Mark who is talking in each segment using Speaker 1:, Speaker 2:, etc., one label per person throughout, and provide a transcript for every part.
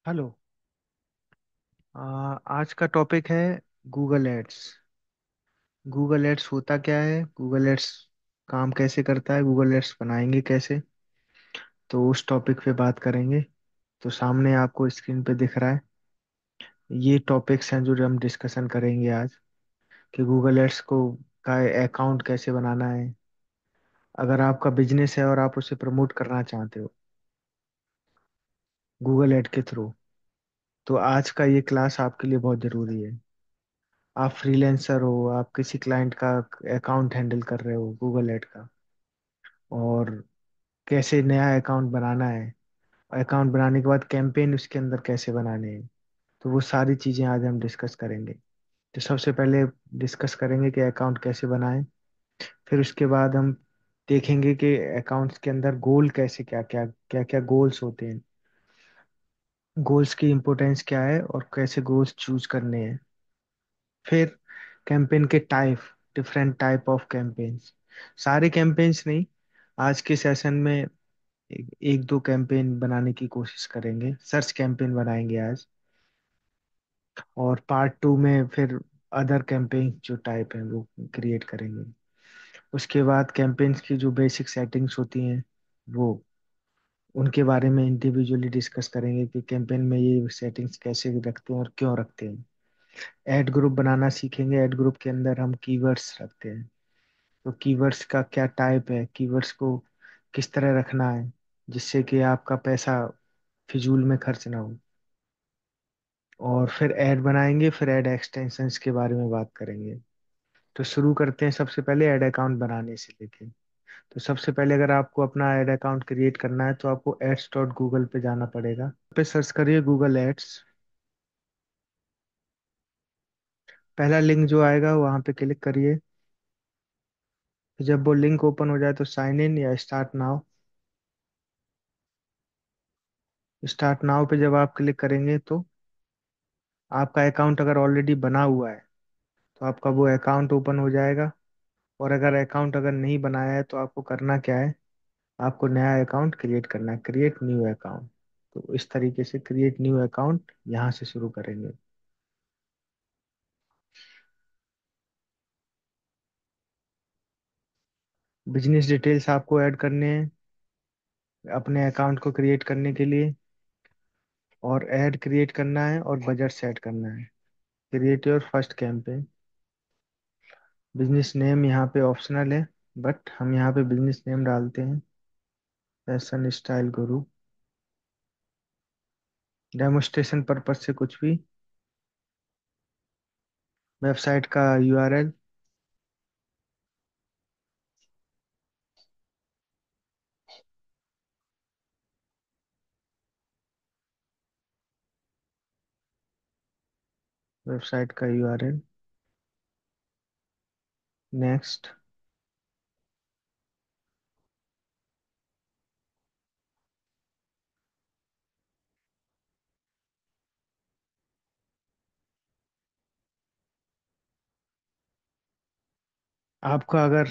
Speaker 1: Hello. आज का topic है गूगल एड्स। गूगल एड्स होता क्या है? गूगल एड्स काम कैसे करता है? गूगल एड्स बनाएंगे कैसे? तो उस टॉपिक पे बात करेंगे। तो सामने आपको स्क्रीन पे दिख रहा है, ये टॉपिक्स हैं जो हम डिस्कशन करेंगे आज। कि गूगल एड्स को का अकाउंट कैसे बनाना है, अगर आपका बिजनेस है और आप उसे प्रमोट करना चाहते हो गूगल एड के थ्रू, तो आज का ये क्लास आपके लिए बहुत जरूरी है। आप फ्रीलांसर हो, आप किसी क्लाइंट का अकाउंट हैंडल कर रहे हो गूगल एड का, और कैसे नया अकाउंट बनाना है, अकाउंट बनाने के बाद कैंपेन उसके अंदर कैसे बनाने हैं, तो वो सारी चीजें आज हम डिस्कस करेंगे। तो सबसे पहले डिस्कस करेंगे कि अकाउंट कैसे बनाएं। फिर उसके बाद हम देखेंगे कि अकाउंट्स के अंदर गोल कैसे, क्या क्या गोल्स होते हैं, गोल्स की इंपॉर्टेंस क्या है और कैसे गोल्स चूज करने हैं। फिर कैंपेन के type, different type of campaigns, सारे कैंपेन्स नहीं, आज के सेशन में एक दो कैंपेन बनाने की कोशिश करेंगे, सर्च कैंपेन बनाएंगे आज। और पार्ट टू में फिर अदर कैंपेन जो टाइप हैं वो क्रिएट करेंगे। उसके बाद कैंपेन्स की जो बेसिक सेटिंग्स होती हैं वो, उनके बारे में इंडिविजुअली डिस्कस करेंगे कि कैंपेन में ये सेटिंग्स कैसे रखते हैं और क्यों रखते हैं। ऐड ग्रुप बनाना सीखेंगे, ऐड ग्रुप के अंदर हम कीवर्ड्स रखते हैं, तो कीवर्ड्स का क्या टाइप है, कीवर्ड्स को किस तरह रखना है जिससे कि आपका पैसा फिजूल में खर्च ना हो। और फिर ऐड बनाएंगे, फिर ऐड एक्सटेंशंस के बारे में बात करेंगे। तो शुरू करते हैं सबसे पहले ऐड अकाउंट बनाने से लेके। तो सबसे पहले अगर आपको अपना ऐड अकाउंट क्रिएट करना है तो आपको एड्स डॉट गूगल पे जाना पड़ेगा, पे सर्च करिए गूगल एड्स। पहला लिंक जो आएगा वहां पे क्लिक करिए। फिर जब वो लिंक ओपन हो जाए तो साइन इन या स्टार्ट नाउ। स्टार्ट नाउ पे जब आप क्लिक करेंगे तो आपका अकाउंट अगर ऑलरेडी बना हुआ है तो आपका वो अकाउंट ओपन हो जाएगा। और अगर अकाउंट अगर नहीं बनाया है तो आपको करना क्या है, आपको नया अकाउंट क्रिएट करना है, क्रिएट न्यू अकाउंट। तो इस तरीके से क्रिएट न्यू अकाउंट यहाँ से शुरू करेंगे। बिजनेस डिटेल्स आपको ऐड करने हैं अपने अकाउंट को क्रिएट करने के लिए, और ऐड क्रिएट करना है और बजट सेट करना है। Create your first campaign. Business name यहाँ पे ऑप्शनल है, बट हम यहाँ पे बिजनेस नेम डालते हैं फैशन स्टाइल गुरु। डेमोस्ट्रेशन पर्पज से कुछ भी। वेबसाइट का यूआरएल। वेबसाइट का यूआरएल। नेक्स्ट। आपका अगर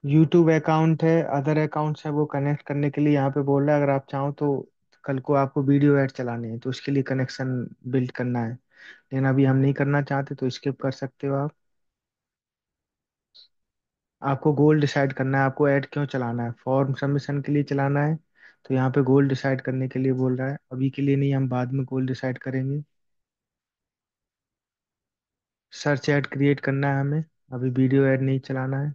Speaker 1: यूट्यूब अकाउंट है, अदर अकाउंट्स है, वो कनेक्ट करने के लिए यहाँ पे बोल रहा है, अगर आप चाहो तो कल को आपको वीडियो ऐड चलाने हैं तो उसके लिए कनेक्शन बिल्ड करना है, लेकिन अभी हम नहीं करना चाहते तो स्किप कर सकते हो आप। आपको गोल डिसाइड करना है, आपको ऐड क्यों चलाना है, फॉर्म सबमिशन के लिए चलाना है, तो यहाँ पे गोल डिसाइड करने के लिए बोल रहा है, अभी के लिए नहीं, हम बाद में गोल डिसाइड करेंगे। सर्च ऐड क्रिएट करना है हमें, अभी वीडियो ऐड नहीं चलाना है।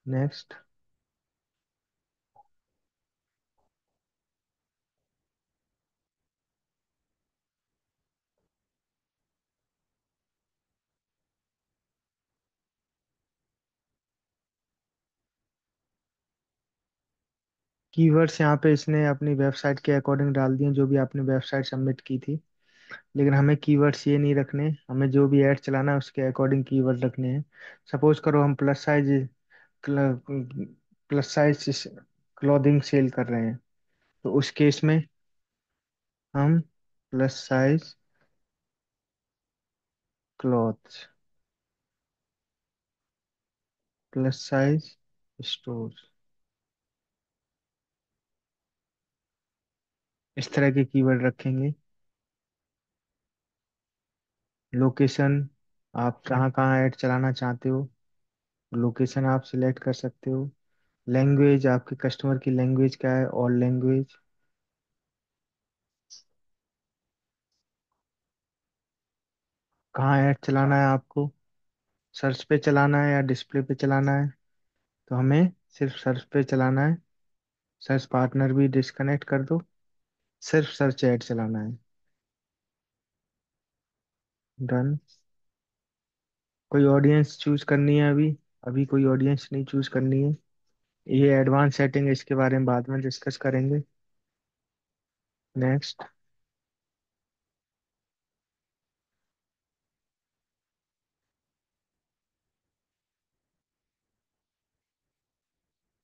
Speaker 1: नेक्स्ट। कीवर्ड्स यहाँ पे इसने अपनी वेबसाइट के अकॉर्डिंग डाल दिए जो भी आपने वेबसाइट सबमिट की थी, लेकिन हमें कीवर्ड्स ये नहीं रखने, हमें जो भी ऐड चलाना है उसके अकॉर्डिंग कीवर्ड रखने हैं। सपोज करो हम प्लस साइज क्लॉथिंग सेल कर रहे हैं, तो उस केस में हम plus size clothes, plus size store. इस तरह के कीवर्ड रखेंगे। लोकेशन, आप कहाँ कहाँ ऐड चलाना चाहते हो, लोकेशन आप सिलेक्ट कर सकते हो। लैंग्वेज, आपके कस्टमर की लैंग्वेज क्या है, और लैंग्वेज, कहाँ ऐड चलाना है आपको, सर्च पे चलाना है या डिस्प्ले पे चलाना है। तो हमें सिर्फ सर्च पे चलाना है। सर्च पार्टनर भी डिस्कनेक्ट कर दो, सिर्फ सर्च ऐड चलाना है। डन। कोई ऑडियंस चूज करनी है अभी? अभी कोई ऑडियंस नहीं चूज करनी है। ये एडवांस सेटिंग है, इसके बारे में बाद में डिस्कस करेंगे। नेक्स्ट।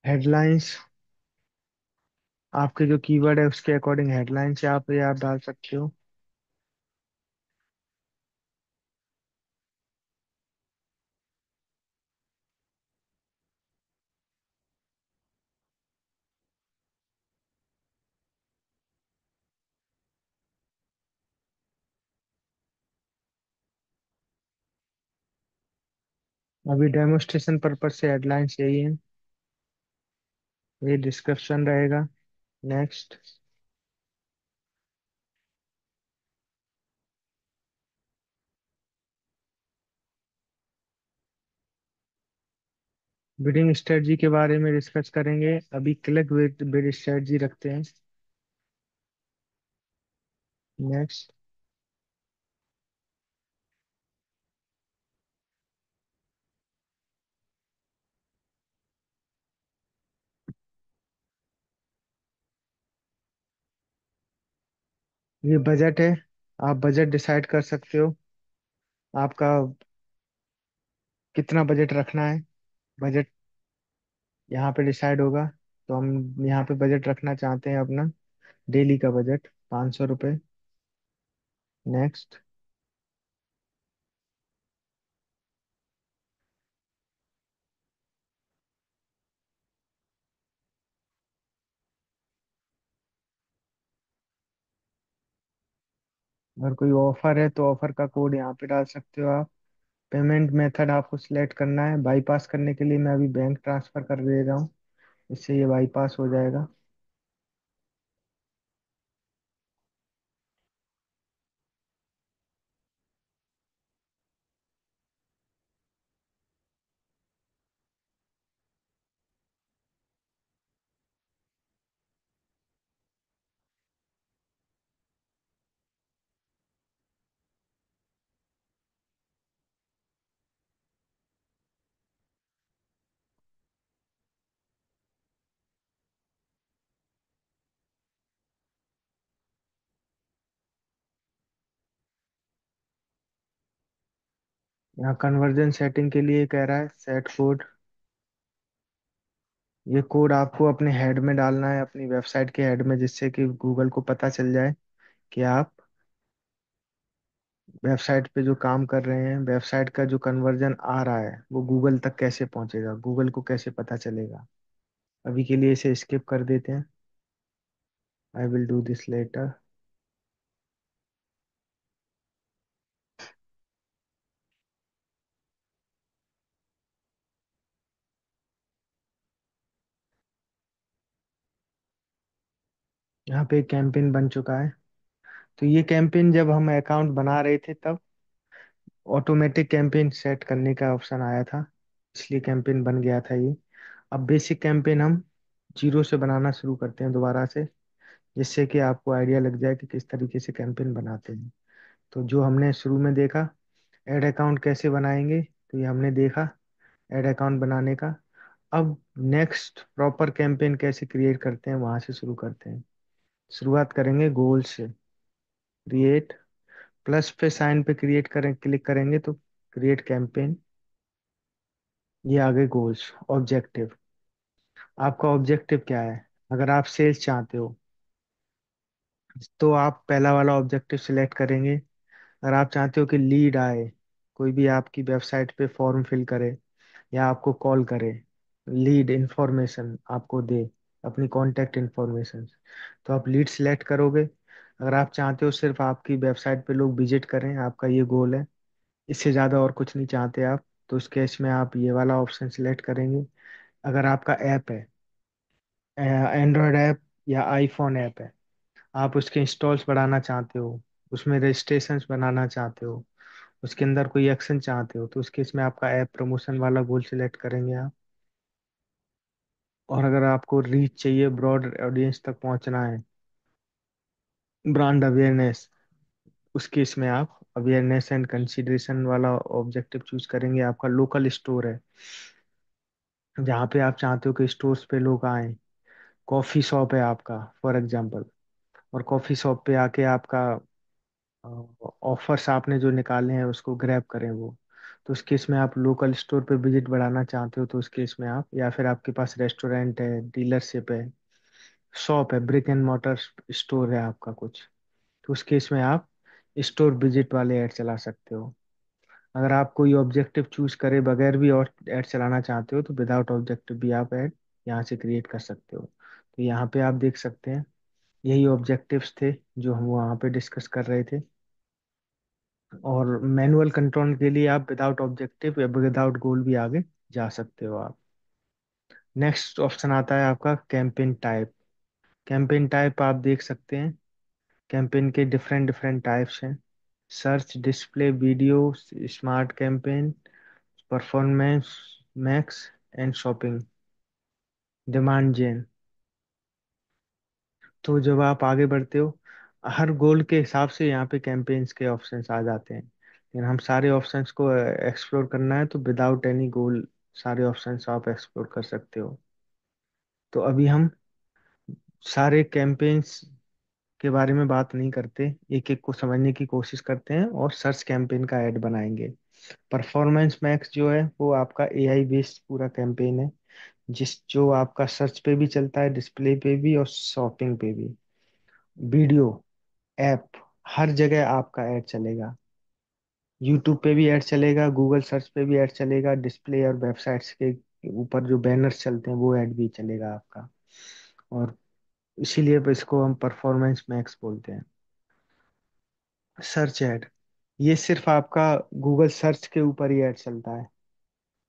Speaker 1: हेडलाइंस, आपके जो कीवर्ड है उसके अकॉर्डिंग हेडलाइंस आप ये आप डाल सकते हो। अभी डेमोस्ट्रेशन पर्पज से हेडलाइंस यही है, ये डिस्क्रिप्शन रहेगा। नेक्स्ट। बिडिंग स्ट्रेटजी के बारे में डिस्कस करेंगे, अभी क्लिक विद बिड स्ट्रेटजी रखते हैं। नेक्स्ट। ये बजट है, आप बजट डिसाइड कर सकते हो, आपका कितना बजट रखना है। बजट यहाँ पे डिसाइड होगा। तो हम यहाँ पे बजट रखना चाहते हैं अपना डेली का बजट 500 रुपये। नेक्स्ट। अगर कोई ऑफर है तो ऑफर का कोड यहाँ पे डाल सकते हो आप। पेमेंट मेथड आपको सिलेक्ट करना है, बाईपास करने के लिए मैं अभी बैंक ट्रांसफर कर दे रहा हूँ, इससे ये बाईपास हो जाएगा। यहाँ कन्वर्जन सेटिंग के लिए कह रहा है सेट कोड। ये कोड आपको अपने हेड में डालना है, अपनी वेबसाइट के हेड में, जिससे कि गूगल को पता चल जाए कि आप वेबसाइट पे जो काम कर रहे हैं, वेबसाइट का जो कन्वर्जन आ रहा है वो गूगल तक कैसे पहुंचेगा, गूगल को कैसे पता चलेगा। अभी के लिए इसे स्किप कर देते हैं। I will do this later. यहाँ पे एक कैंपेन बन चुका है। तो ये कैंपेन जब हम अकाउंट बना रहे थे तब ऑटोमेटिक कैंपेन सेट करने का ऑप्शन आया था, इसलिए कैंपेन बन गया था ये। अब बेसिक कैंपेन हम जीरो से बनाना शुरू करते हैं दोबारा से, जिससे कि आपको आइडिया लग जाए कि किस तरीके से कैंपेन बनाते हैं। तो जो हमने शुरू में देखा ऐड अकाउंट कैसे बनाएंगे, तो ये हमने देखा ऐड अकाउंट बनाने का। अब नेक्स्ट प्रॉपर कैंपेन कैसे क्रिएट करते हैं वहां से शुरू करते हैं। शुरुआत करेंगे गोल से। क्रिएट, प्लस पे साइन पे क्रिएट करें, क्लिक करेंगे तो क्रिएट कैंपेन। ये आगे गोल्स, ऑब्जेक्टिव, आपका ऑब्जेक्टिव क्या है। अगर आप सेल्स चाहते हो तो आप पहला वाला ऑब्जेक्टिव सिलेक्ट करेंगे। अगर आप चाहते हो कि लीड आए, कोई भी आपकी वेबसाइट पे फॉर्म फिल करे या आपको कॉल करे, लीड इंफॉर्मेशन आपको दे, अपनी कॉन्टैक्ट इन्फॉर्मेशन। तो आप लीड सिलेक्ट करोगे। अगर आप चाहते हो सिर्फ आपकी वेबसाइट पे लोग विजिट करें, आपका ये गोल है, इससे ज़्यादा और कुछ नहीं चाहते आप, तो उस केस में आप ये वाला ऑप्शन सिलेक्ट करेंगे। अगर आपका ऐप है, एंड्रॉयड ऐप या आईफोन ऐप है, आप उसके इंस्टॉल्स बढ़ाना चाहते हो, उसमें रजिस्ट्रेशंस बनाना चाहते हो, उसके अंदर कोई एक्शन चाहते हो, तो उसके इसमें आपका ऐप प्रमोशन वाला गोल सिलेक्ट करेंगे आप। और अगर आपको रीच चाहिए, ब्रॉड ऑडियंस तक पहुंचना है, ब्रांड अवेयरनेस, उस केस में आप अवेयरनेस एंड कंसिडरेशन वाला ऑब्जेक्टिव चूज करेंगे। आपका लोकल स्टोर है, जहाँ पे आप चाहते हो कि स्टोर्स पे लोग आए। कॉफी शॉप है आपका फॉर एग्जांपल, और कॉफी शॉप पे आके आपका ऑफर्स आपने जो निकाले हैं उसको ग्रैब करें वो। तो उस केस में आप लोकल स्टोर पे विजिट बढ़ाना चाहते हो, तो उस केस में आप, या फिर आपके पास रेस्टोरेंट है, डीलरशिप है, शॉप है, ब्रिक एंड मोटर स्टोर है आपका कुछ, तो उस केस में आप स्टोर विजिट वाले ऐड चला सकते हो। अगर आप कोई ऑब्जेक्टिव चूज करे बगैर भी और ऐड चलाना चाहते हो, तो विदाउट ऑब्जेक्टिव भी आप ऐड यहाँ से क्रिएट कर सकते हो। तो यहाँ पे आप देख सकते हैं, यही ऑब्जेक्टिव्स थे जो हम वहाँ पे डिस्कस कर रहे थे। और मैनुअल कंट्रोल के लिए आप विदाउट ऑब्जेक्टिव या विदाउट गोल भी आगे जा सकते हो आप। नेक्स्ट ऑप्शन आता है आपका कैंपेन टाइप। कैंपेन टाइप आप देख सकते हैं, कैंपेन के डिफरेंट डिफरेंट टाइप्स हैं। Search, display, video, smart campaign, performance max and shopping, demand gen. तो जब आप आगे बढ़ते हो, हर गोल के हिसाब से यहाँ पे कैंपेन्स के ऑप्शंस आ जाते हैं, लेकिन हम सारे ऑप्शंस को एक्सप्लोर करना है, तो विदाउट एनी गोल सारे ऑप्शंस आप एक्सप्लोर कर सकते हो। तो अभी हम सारे कैंपेन्स के बारे में बात नहीं करते, एक एक को समझने की कोशिश करते हैं और सर्च कैंपेन का ऐड बनाएंगे। परफॉर्मेंस मैक्स जो है वो आपका एआई बेस्ड पूरा कैंपेन है, जिस जो आपका सर्च पे भी चलता है, डिस्प्ले पे भी और शॉपिंग पे भी। वीडियो, ऐप, हर जगह आपका ऐड चलेगा। यूट्यूब पे भी ऐड चलेगा, गूगल सर्च पे भी ऐड चलेगा, डिस्प्ले और वेबसाइट्स के ऊपर जो बैनर्स चलते हैं वो ऐड भी चलेगा आपका। और इसीलिए इसको हम परफॉर्मेंस मैक्स बोलते हैं। सर्च ऐड, ये सिर्फ आपका गूगल सर्च के ऊपर ही ऐड चलता है।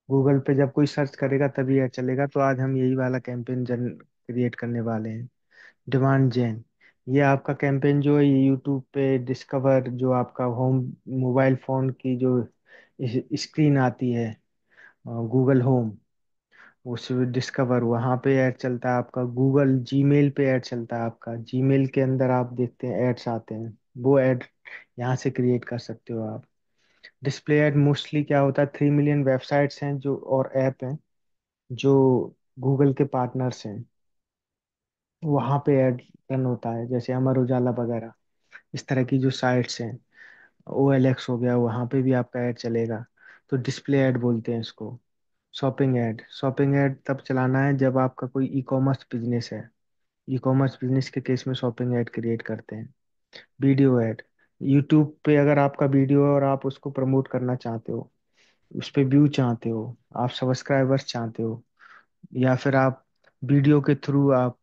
Speaker 1: गूगल पे जब कोई सर्च करेगा तभी ऐड चलेगा। तो आज हम यही वाला कैंपेन जन क्रिएट करने वाले हैं, डिमांड जेन। ये आपका कैंपेन जो है, ये यूट्यूब पे डिस्कवर, जो आपका होम मोबाइल फोन की जो स्क्रीन आती है, गूगल होम, उस डिस्कवर वहाँ पे ऐड चलता है आपका। गूगल जीमेल पे ऐड चलता है आपका, जीमेल के अंदर आप देखते हैं एड्स आते हैं, वो ऐड यहाँ से क्रिएट कर सकते हो आप। डिस्प्ले ऐड मोस्टली क्या होता है, 3 मिलियन वेबसाइट्स हैं जो, और ऐप हैं जो गूगल के पार्टनर्स हैं, वहाँ पे ऐड रन होता है, जैसे अमर उजाला वगैरह, इस तरह की जो साइट्स हैं, OLX हो गया, वहाँ पे भी आपका ऐड चलेगा। तो डिस्प्ले ऐड बोलते हैं इसको। शॉपिंग ऐड, शॉपिंग ऐड तब चलाना है जब आपका कोई ई कॉमर्स बिजनेस है। ई कॉमर्स बिजनेस के केस में शॉपिंग ऐड क्रिएट करते हैं। वीडियो ऐड, यूट्यूब पे अगर आपका वीडियो है और आप उसको प्रमोट करना चाहते हो, उस पे व्यू चाहते हो, आप सब्सक्राइबर्स चाहते हो, या फिर आप वीडियो के थ्रू आप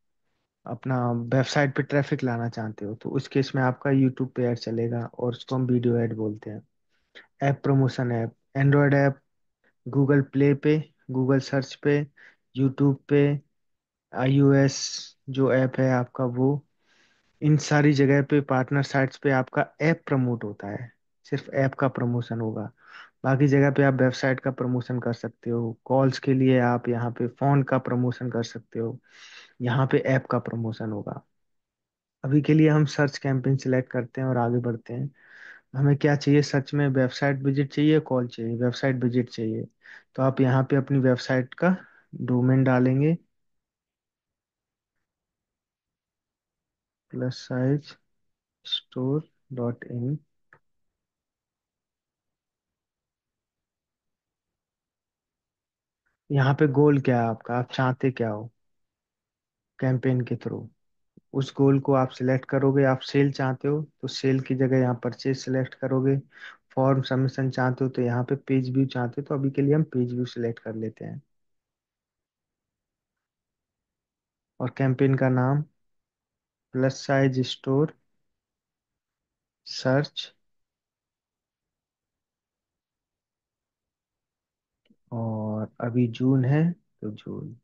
Speaker 1: अपना वेबसाइट पे ट्रैफिक लाना चाहते हो, तो उस केस में आपका यूट्यूब पे ऐड चलेगा और उसको हम वीडियो ऐड बोलते हैं। App promotion app, Android app Google play पे, गूगल सर्च पे, यूट्यूब पे, iOS जो ऐप है आपका वो, इन सारी जगह पे पार्टनर साइट्स पे आपका ऐप प्रमोट होता है, सिर्फ ऐप का प्रमोशन होगा। बाकी जगह पे आप वेबसाइट का प्रमोशन कर सकते हो, कॉल्स के लिए आप यहाँ पे फोन का प्रमोशन कर सकते हो, यहाँ पे ऐप का प्रमोशन होगा। अभी के लिए हम सर्च कैंपेन सिलेक्ट करते हैं और आगे बढ़ते हैं। हमें क्या चाहिए सच में, वेबसाइट विजिट चाहिए, कॉल चाहिए, वेबसाइट विजिट चाहिए। तो आप यहाँ पे अपनी वेबसाइट का डोमेन डालेंगे, प्लस साइज स्टोर.इन। यहाँ पे गोल क्या है आपका, आप चाहते क्या हो कैंपेन के थ्रू, उस गोल को आप सिलेक्ट करोगे। आप सेल चाहते हो तो सेल की जगह यहाँ परचेज सिलेक्ट करोगे। फॉर्म सबमिशन चाहते हो तो यहाँ पे पेज व्यू चाहते हो, तो अभी के लिए हम पेज व्यू सिलेक्ट कर लेते हैं। और कैंपेन का नाम प्लस साइज स्टोर सर्च। और अभी जून है तो जून।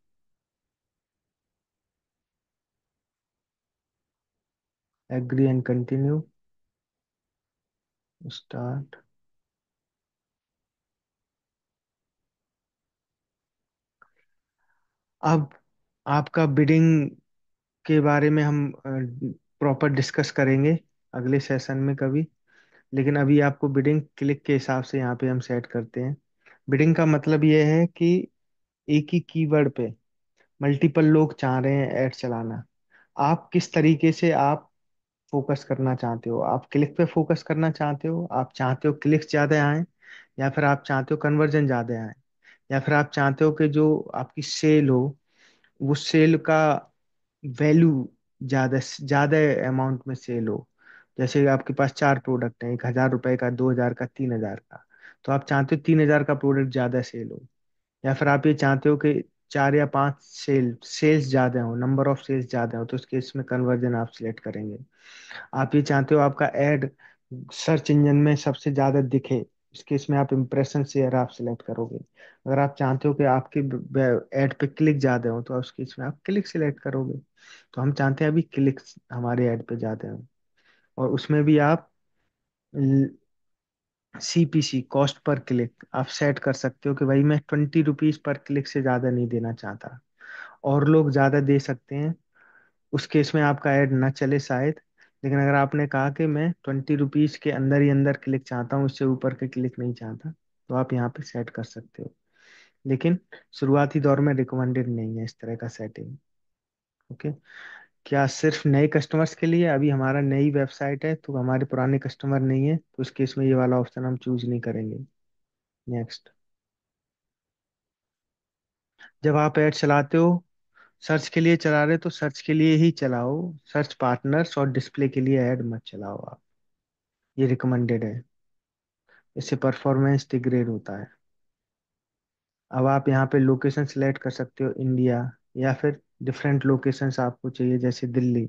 Speaker 1: Agree and continue. स्टार्ट। अब आपका बिडिंग के बारे में हम प्रॉपर डिस्कस करेंगे अगले सेशन में कभी। लेकिन अभी आपको बिडिंग क्लिक के हिसाब से यहाँ पे हम सेट करते हैं। बिडिंग का मतलब ये है कि एक ही कीवर्ड पे मल्टीपल लोग चाह रहे हैं ऐड चलाना। आप किस तरीके से आप फोकस करना चाहते हो? आप क्लिक पे फोकस करना चाहते हो? आप चाहते हो क्लिक्स ज्यादा आए? या फिर आप चाहते हो कन्वर्जन ज्यादा आए? या फिर आप चाहते हो कि जो आपकी सेल हो वो सेल का वैल्यू ज्यादा ज्यादा अमाउंट में सेल हो? जैसे आपके पास चार प्रोडक्ट हैं, 1,000 रुपए का, 2,000 का, 3,000 का। तो आप चाहते हो 3,000 का प्रोडक्ट ज्यादा सेल हो। या फिर आप ये चाहते हो कि चार या पांच सेल्स ज्यादा हो, नंबर ऑफ सेल्स ज्यादा हो, तो उस केस में कन्वर्जन आप सिलेक्ट करेंगे। आप ये चाहते हो आपका एड सर्च इंजन में सबसे ज्यादा दिखे, इस केस में आप इम्प्रेशन शेयर आप सिलेक्ट करोगे। अगर आप चाहते हो कि आपके एड पे क्लिक ज्यादा हो तो उस केस में आप क्लिक सिलेक्ट करोगे। तो हम चाहते हैं अभी क्लिक्स हमारे ऐड पे ज्यादा हो। और उसमें भी आप सीपीसी, कॉस्ट पर क्लिक, आप सेट कर सकते हो कि भाई मैं 20 रुपीज पर क्लिक से ज्यादा नहीं देना चाहता। और लोग ज्यादा दे सकते हैं, उस केस में आपका ऐड ना चले शायद। लेकिन अगर आपने कहा कि मैं 20 रुपीज के अंदर ही अंदर क्लिक चाहता हूँ, इससे ऊपर के क्लिक नहीं चाहता, तो आप यहाँ पे सेट कर सकते हो। लेकिन शुरुआती दौर में रिकमेंडेड नहीं है इस तरह का सेटिंग। ओके। क्या सिर्फ नए कस्टमर्स के लिए? अभी हमारा नई वेबसाइट है तो हमारे पुराने कस्टमर नहीं है, तो उस केस में ये वाला ऑप्शन हम चूज नहीं करेंगे। नेक्स्ट। जब आप ऐड चलाते हो, सर्च के लिए चला रहे तो सर्च के लिए ही चलाओ। सर्च पार्टनर्स और डिस्प्ले के लिए ऐड मत चलाओ आप। ये रिकमेंडेड है, इससे परफॉर्मेंस डिग्रेड होता है। अब आप यहाँ पे लोकेशन सिलेक्ट कर सकते हो, इंडिया या फिर डिफरेंट लोकेशंस आपको चाहिए जैसे दिल्ली,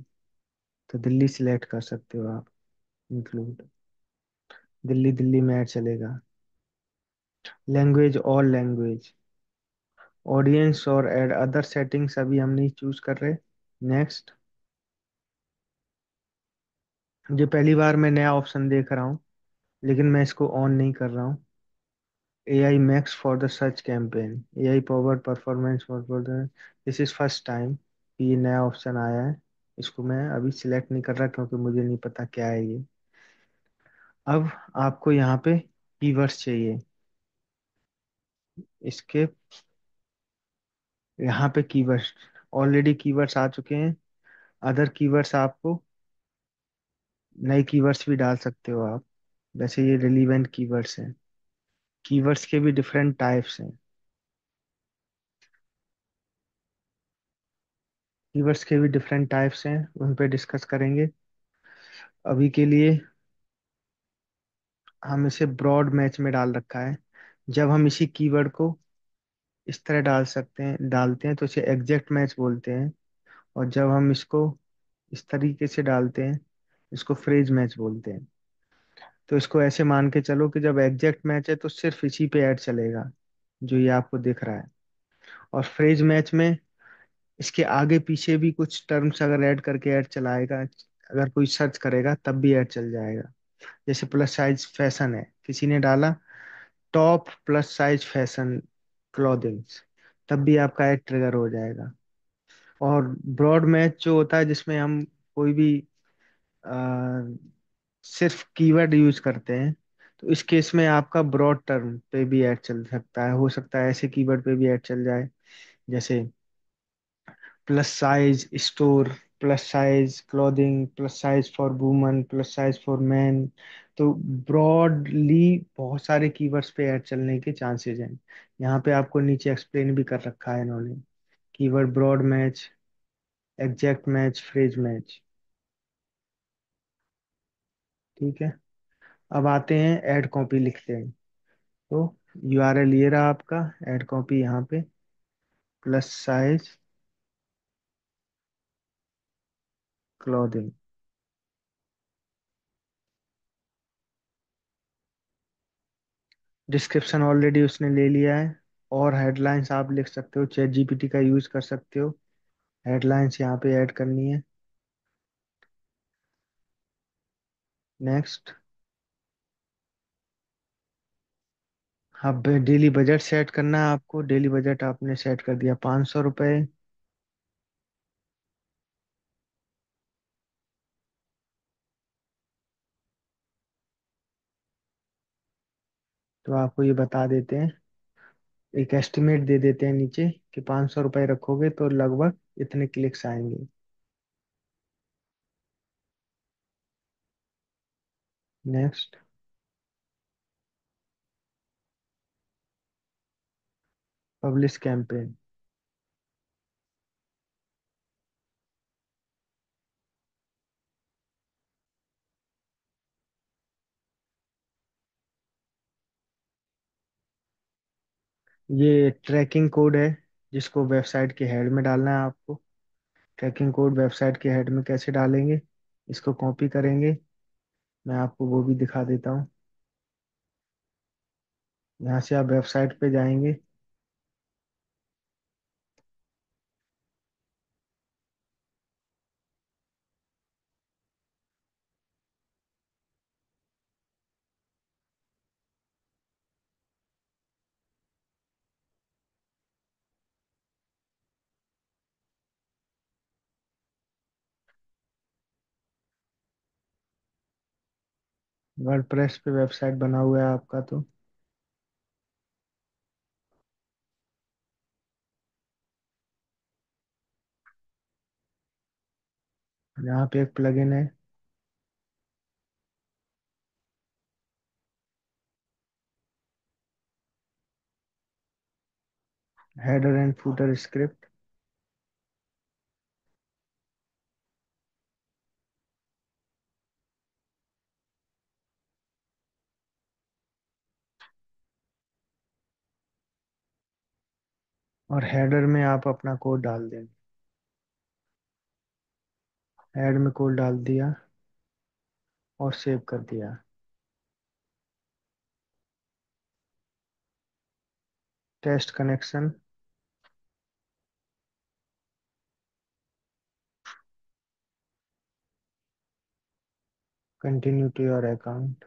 Speaker 1: तो दिल्ली सिलेक्ट कर सकते हो आप। इंक्लूड दिल्ली, दिल्ली में ऐड चलेगा। Language, all language. ऑडियंस और एड अदर सेटिंग्स अभी हम नहीं चूज कर रहे। नेक्स्ट। ये पहली बार मैं नया ऑप्शन देख रहा हूँ, लेकिन मैं इसको ऑन नहीं कर रहा हूँ। AI max for the search campaign, AI powered performance for the, this is first time कि ये नया ऑप्शन आया है। इसको मैं अभी सिलेक्ट नहीं कर रहा क्योंकि मुझे नहीं पता क्या है ये। अब आपको यहाँ पे कीवर्ड्स चाहिए इसके। यहाँ पे कीवर्ड्स, ऑलरेडी कीवर्ड्स आ चुके हैं। अदर कीवर्ड्स आपको, नए कीवर्ड्स भी डाल सकते हो आप। जैसे ये रिलीवेंट कीवर्ड्स हैं। कीवर्ड्स के भी डिफरेंट टाइप्स हैं। कीवर्ड्स के भी डिफरेंट टाइप्स हैं, उन पे डिस्कस करेंगे। अभी के लिए हम इसे ब्रॉड मैच में डाल रखा है। जब हम इसी कीवर्ड को इस तरह डालते हैं तो इसे एग्जैक्ट मैच बोलते हैं। और जब हम इसको इस तरीके से डालते हैं, इसको फ्रेज मैच बोलते हैं। तो इसको ऐसे मान के चलो कि जब एग्जैक्ट मैच है तो सिर्फ इसी पे ऐड चलेगा, जो ये आपको दिख रहा है। और फ्रेज मैच में इसके आगे पीछे भी कुछ टर्म्स अगर ऐड करके ऐड चलाएगा, अगर कोई सर्च करेगा तब भी ऐड चल जाएगा। जैसे प्लस साइज फैशन है, किसी ने डाला टॉप प्लस साइज फैशन क्लॉथिंग्स, तब भी आपका ऐड ट्रिगर हो जाएगा। और ब्रॉड मैच जो होता है जिसमें हम कोई भी आ, सिर्फ कीवर्ड यूज करते हैं, तो इस केस में आपका ब्रॉड टर्म पे भी ऐड चल सकता है। हो सकता है ऐसे कीवर्ड पे भी ऐड चल जाए, जैसे plus size store, plus size clothing, plus size for woman, plus size for man. तो ब्रॉडली बहुत सारे कीवर्ड्स पे ऐड चलने के चांसेस हैं। यहाँ पे आपको नीचे एक्सप्लेन भी कर रखा है इन्होंने। Keyword broad match, exact match, phrase match. ठीक है। अब आते हैं ऐड कॉपी लिखते हैं। तो URL ये रहा आपका, ऐड कॉपी यहाँ पे, plus size clothing. Description already उसने ले लिया है। और हेडलाइंस आप लिख सकते हो, चैट जीपीटी का यूज कर सकते हो। हेडलाइंस यहाँ पे ऐड करनी है। नेक्स्ट। अब डेली बजट सेट करना है आपको। डेली बजट आपने सेट कर दिया 500 रुपये। तो आपको ये बता देते हैं, एक एस्टिमेट दे देते हैं नीचे कि 500 रुपये रखोगे तो लगभग इतने क्लिक्स आएंगे। नेक्स्ट। Publish campaign. ये ट्रैकिंग कोड है जिसको वेबसाइट के हेड में डालना है आपको। ट्रैकिंग कोड वेबसाइट के हेड में कैसे डालेंगे, इसको कॉपी करेंगे। मैं आपको वो भी दिखा देता हूँ। यहाँ से आप वेबसाइट पे जाएंगे। वर्डप्रेस पे वेबसाइट बना हुआ है आपका, तो यहाँ पे एक प्लगइन है। Header and footer script. और हेडर में आप अपना कोड डाल देंगे। हेड में कोड डाल दिया और सेव कर दिया। Test connection. Continue to your account.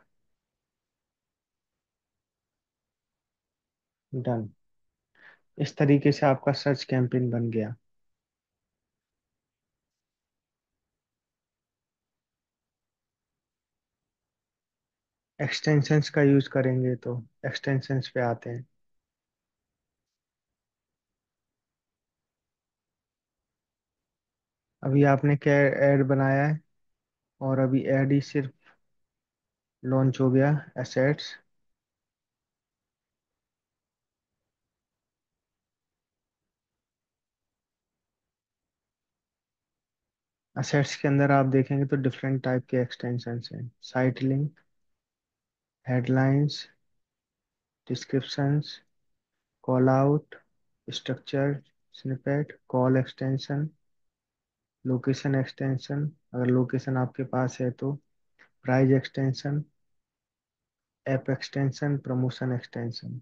Speaker 1: Done. इस तरीके से आपका सर्च कैंपेन बन गया। एक्सटेंशंस का यूज करेंगे तो एक्सटेंशंस पे आते हैं। अभी आपने क्या ऐड बनाया है, और अभी ऐड ही सिर्फ लॉन्च हो गया। एसेट्स। एसेट्स के अंदर आप देखेंगे तो डिफरेंट टाइप के एक्सटेंशंस हैं। Site link, headlines, descriptions, call out, structure, snippet, call extension, location extension अगर लोकेशन आपके पास है तो, price extension, app extension, promotion extension.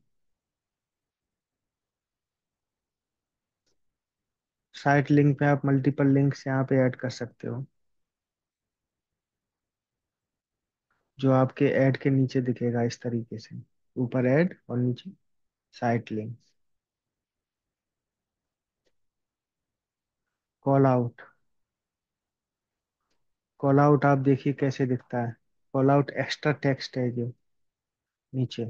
Speaker 1: Site link पे आप मल्टीपल लिंक्स यहाँ पे ऐड कर सकते हो, जो आपके ऐड के नीचे दिखेगा इस तरीके से। ऊपर ऐड और नीचे site link. Call out. Call out आप देखिए कैसे दिखता है। कॉल आउट एक्स्ट्रा टेक्स्ट है जो नीचे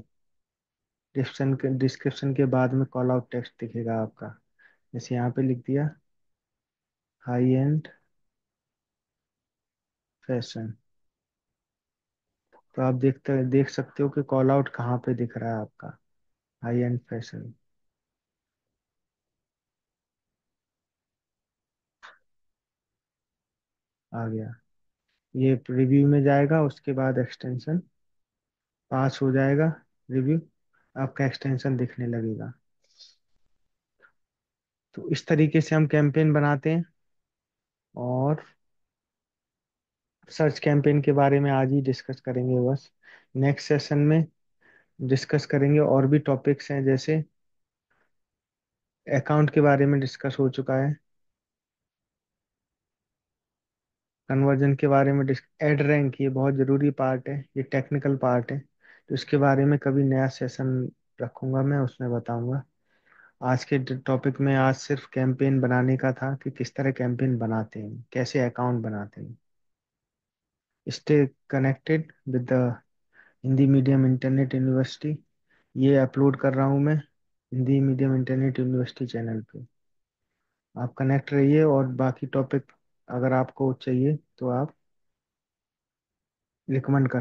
Speaker 1: डिस्क्रिप्शन के बाद में कॉल आउट टेक्स्ट दिखेगा आपका। जैसे यहाँ पे लिख दिया, हाई एंड फैशन। तो आप देख सकते हो कि कॉल आउट कहाँ पे दिख रहा है आपका। हाई एंड फैशन आ गया। ये रिव्यू में जाएगा, उसके बाद एक्सटेंशन पास हो जाएगा। रिव्यू, आपका एक्सटेंशन दिखने लगेगा। तो इस तरीके से हम कैंपेन बनाते हैं। और सर्च कैंपेन के बारे में आज ही डिस्कस करेंगे बस। नेक्स्ट सेशन में डिस्कस करेंगे और भी टॉपिक्स हैं, जैसे अकाउंट के बारे में डिस्कस हो चुका है, कन्वर्जन के बारे में एड रैंक, ये बहुत जरूरी पार्ट है, ये टेक्निकल पार्ट है, तो इसके बारे में कभी नया सेशन रखूंगा, मैं उसमें बताऊंगा। आज के टॉपिक में आज सिर्फ कैंपेन बनाने का था कि किस तरह कैंपेन बनाते हैं, कैसे अकाउंट बनाते हैं। Stay connected with the Hindi medium internet university. ये अपलोड कर रहा हूँ मैं Hindi medium internet university channel पे। आप कनेक्ट रहिए, और बाकी टॉपिक अगर आपको चाहिए तो आप रिकमेंड कर